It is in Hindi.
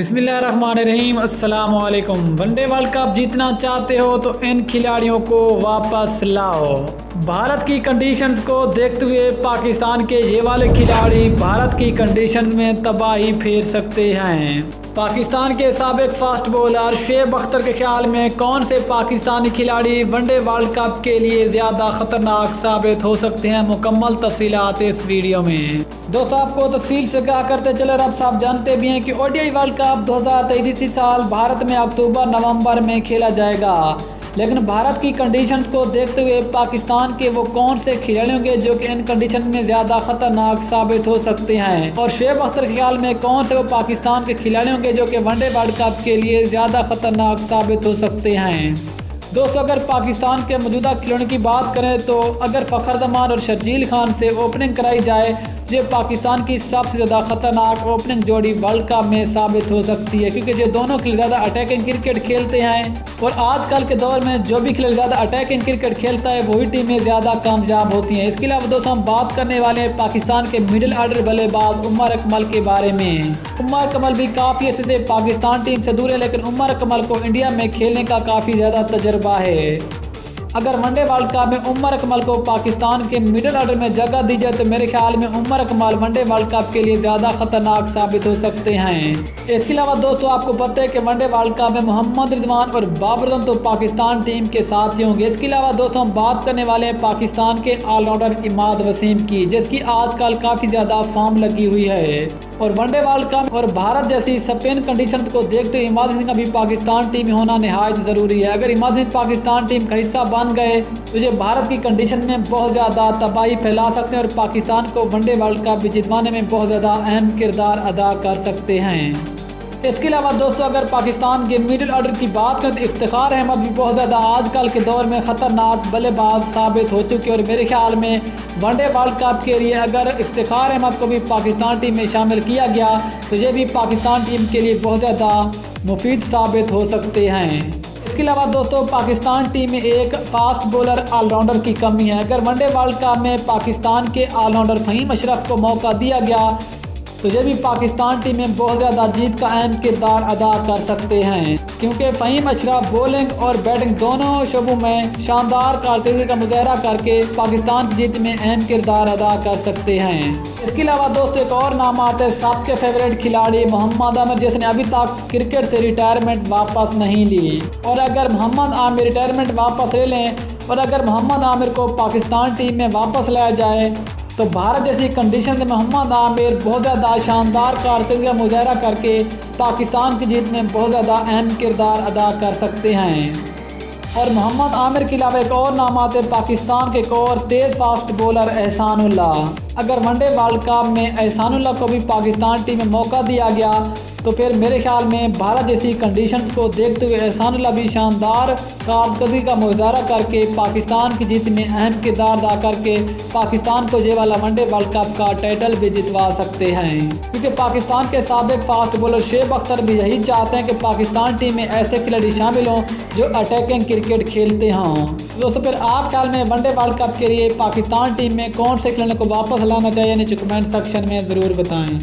बिस्मिल्लाहिर्रहमानिर्रहीम। अस्सलाम वालेकुम। वनडे वर्ल्ड कप जीतना चाहते हो तो इन खिलाड़ियों को वापस लाओ। भारत की कंडीशंस को देखते हुए पाकिस्तान के ये वाले खिलाड़ी भारत की कंडीशंस में तबाही फेर सकते हैं। पाकिस्तान के साबिक फास्ट बॉलर शुएब अख्तर के ख्याल में कौन से पाकिस्तानी खिलाड़ी वनडे वर्ल्ड कप के लिए ज़्यादा ख़तरनाक साबित हो सकते हैं, मुकम्मल तफसीलात इस वीडियो में। दोस्तों, आपको तफसील से क्या करते चले, अब आप जानते भी हैं कि ओडीआई वर्ल्ड कप 2023 साल भारत में अक्टूबर नवंबर में खेला जाएगा, लेकिन भारत की कंडीशंस को देखते हुए पाकिस्तान के वो कौन से खिलाड़ी होंगे जो कि इन कंडीशन में ज़्यादा ख़तरनाक साबित हो सकते हैं, और शुएब अख्तर के ख्याल में कौन से वो पाकिस्तान के खिलाड़ी होंगे जो कि वनडे वर्ल्ड कप के लिए ज़्यादा ख़तरनाक साबित हो सकते हैं। दोस्तों, अगर पाकिस्तान के मौजूदा खिलाड़ियों की बात करें तो अगर फ़खर जमान और शर्जील खान से ओपनिंग कराई जाए, ये पाकिस्तान की सबसे ज़्यादा ख़तरनाक ओपनिंग जोड़ी वर्ल्ड कप में साबित हो सकती है, क्योंकि ये दोनों खिलाड़ी ज़्यादा अटैकिंग क्रिकेट खेलते हैं और आजकल के दौर में जो भी खिलाड़ी ज़्यादा अटैकिंग क्रिकेट खेलता है वही टीमें ज़्यादा कामयाब होती हैं। इसके अलावा दोस्तों, हम बात करने वाले हैं पाकिस्तान के मिडिल ऑर्डर बल्लेबाज उमर अकमल के बारे में। उमर अकमल भी काफ़ी अर्से से पाकिस्तान टीम से दूर है, लेकिन उमर अकमल को इंडिया में खेलने का काफ़ी ज़्यादा तजर्बा है। अगर वनडे वर्ल्ड कप में उमर अकमल को पाकिस्तान के मिडिल ऑर्डर में जगह दी जाए तो मेरे ख्याल में Umar Akmal one day world cup के लिए ज़्यादा खतरनाक साबित हो सकते हैं। इसके अलावा दोस्तों, आपको पता है कि वनडे वर्ल्ड कप में मोहम्मद रिजवान और बाबर आजम तो पाकिस्तान टीम के साथ ही होंगे। इसके अलावा दोस्तों, हम बात करने वाले हैं पाकिस्तान के ऑलराउंडर इमाद वसीम की, जिसकी आजकल काफ़ी ज़्यादा फॉर्म लगी हुई है, और वनडे वर्ल्ड कप और भारत जैसी स्पिन कंडीशन को देखते हुए इमाद वसीम का भी पाकिस्तान टीम में होना निहायत ज़रूरी है। अगर इमाद वसीम पाकिस्तान टीम का हिस्सा बन गए तो ये भारत की कंडीशन में बहुत ज़्यादा तबाही फैला सकते हैं और पाकिस्तान को वनडे वर्ल्ड कप जितवाने में बहुत ज़्यादा अहम किरदार अदा कर सकते हैं। इसके अलावा दोस्तों, अगर पाकिस्तान के मिडिल ऑर्डर की बात करें तो इफ्तिखार अहमद भी बहुत ज़्यादा आजकल के दौर में ख़तरनाक बल्लेबाज साबित हो चुके हैं, और मेरे ख्याल में वनडे वर्ल्ड कप के लिए अगर इफ्तिखार अहमद को भी पाकिस्तान टीम में शामिल किया गया तो ये भी पाकिस्तान टीम के लिए बहुत ज़्यादा मुफीद साबित हो सकते हैं। इसके अलावा दोस्तों, पाकिस्तान टीम में एक फास्ट बॉलर ऑलराउंडर की कमी है। अगर वनडे वर्ल्ड कप में पाकिस्तान के ऑलराउंडर फ़हीम अशरफ को मौका दिया गया तो ये भी पाकिस्तान टीम में बहुत ज़्यादा जीत का अहम किरदार अदा कर सकते हैं, क्योंकि फ़हीम अशरफ बॉलिंग और बैटिंग दोनों शोबों में शानदार कारकर्दगी का मुजाहरा करके पाकिस्तान की जीत में अहम किरदार अदा कर सकते हैं। इसके अलावा दोस्तों, एक और नाम आते हैं सबके फेवरेट खिलाड़ी मोहम्मद आमिर, जिसने अभी तक क्रिकेट से रिटायरमेंट वापस नहीं ली, और अगर मोहम्मद आमिर रिटायरमेंट वापस ले लें और अगर मोहम्मद आमिर को पाकिस्तान टीम में वापस लाया जाए तो भारत जैसी कंडीशन में मोहम्मद आमिर बहुत ज़्यादा शानदार कारकर्दगी का मुजाहरा करके पाकिस्तान की जीत में बहुत ज़्यादा अहम किरदार अदा कर सकते हैं। और मोहम्मद आमिर के अलावा एक और नाम आते हैं पाकिस्तान के एक और तेज़ फास्ट बॉलर एहसानुल्लाह। अगर वनडे वर्ल्ड कप में एहसानुल्लाह को भी पाकिस्तान टीम में मौका दिया गया तो फिर मेरे ख्याल में भारत जैसी कंडीशंस को देखते हुए एहसानुल्लाह भी शानदार कारकर्दगी का मुजाहरा करके पाकिस्तान की जीत में अहम किरदार अदा करके पाकिस्तान को ये वाला वनडे वर्ल्ड कप का टाइटल भी जितवा सकते हैं, क्योंकि पाकिस्तान के साबिक फास्ट बॉलर शुएब अख्तर भी यही चाहते हैं कि पाकिस्तान टीम में ऐसे खिलाड़ी शामिल हों जो अटैकिंग क्रिकेट खेलते हों। दोस्तों, फिर आप ख्याल में वनडे वर्ल्ड कप के लिए पाकिस्तान टीम में कौन से खिलाड़ियों को वापस लाना चाहिए, नीचे कमेंट सेक्शन में ज़रूर बताएँ।